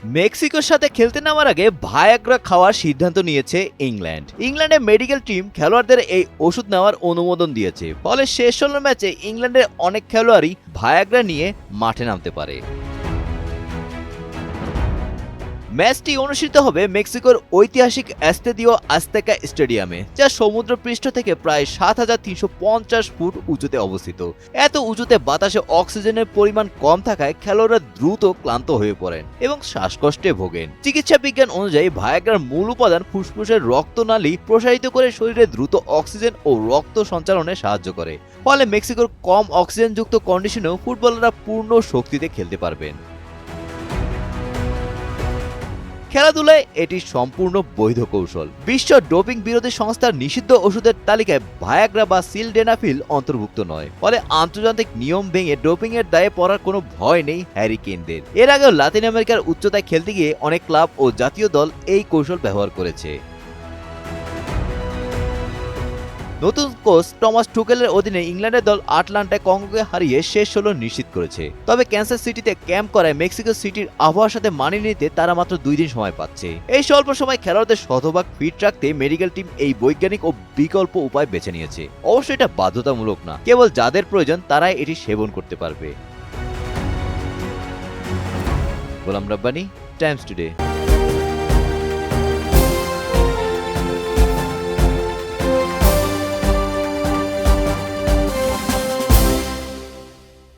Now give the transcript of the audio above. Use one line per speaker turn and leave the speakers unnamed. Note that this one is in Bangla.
মেক্সিকোর সাথে খেলতে নামার আগে ভায়াগ্রা খাওয়ার সিদ্ধান্ত নিয়েছে ইংল্যান্ড। ইংল্যান্ডের মেডিকেল টিম খেলোয়াড়দের এই ওষুধ নেওয়ার অনুমোদন দিয়েছে, ফলে শেষ 16 ম্যাচে ইংল্যান্ডের অনেক খেলোয়াড়ই ভায়াগ্রা নিয়ে মাঠে নামতে পারে। ম্যাচটি অনুষ্ঠিত হবে মেক্সিকোর ঐতিহাসিক এস্তেদিও আজতেকা স্টেডিয়ামে, যা সমুদ্রপৃষ্ঠ থেকে প্রায় ৭,৩৫০ ফুট উঁচুতে অবস্থিত। এত উঁচুতে বাতাসে অক্সিজেনের পরিমাণ কম থাকায় খেলোয়াড়রা দ্রুত ক্লান্ত হয়ে পড়েন এবং শ্বাসকষ্টে ভোগেন। চিকিৎসা বিজ্ঞান অনুযায়ী ভায়াগ্রার মূল উপাদান ফুসফুসের রক্তনালী প্রসারিত করে শরীরে দ্রুত অক্সিজেন ও রক্ত সঞ্চালনে সাহায্য করে, ফলে মেক্সিকোর কম অক্সিজেনযুক্ত কন্ডিশনেও ফুটবলাররা পূর্ণ শক্তিতে খেলতে পারবেন। খেলাধুলায় এটি সম্পূর্ণ বৈধ কৌশল। বিশ্ব ডোপিং বিরোধী সংস্থার নিষিদ্ধ ওষুধের তালিকায় ভায়াগ্রা বা সিলডেনাফিল অন্তর্ভুক্ত নয়, ফলে আন্তর্জাতিক নিয়ম ভেঙে ডোপিং এর দায়ে পড়ার কোনো ভয় নেই হ্যারি কেনদের। এর আগেও লাতিন আমেরিকার উচ্চতায় খেলতে গিয়ে অনেক ক্লাব ও জাতীয় দল এই কৌশল ব্যবহার করেছে। নতুন কোচ টমাস টুকেলের অধীনে ইংল্যান্ডের দল আটলান্টায় কঙ্গোকে হারিয়ে শেষ 16 নিশ্চিত করেছে। তবে ক্যান্সাস সিটিতে ক্যাম্প করায় মেক্সিকো সিটির আবহাওয়ার সাথে মানিয়ে নিতে তারা মাত্র 2 দিন সময় পাচ্ছে। এই স্বল্প সময় খেলোয়াড়দের শতভাগ ফিট রাখতে মেডিকেল টিম এই বৈজ্ঞানিক ও বিকল্প উপায় বেছে নিয়েছে। অবশ্যই এটা বাধ্যতামূলক না, কেবল যাদের প্রয়োজন তারাই এটি সেবন করতে পারবে। Golam Rabbani, Times today.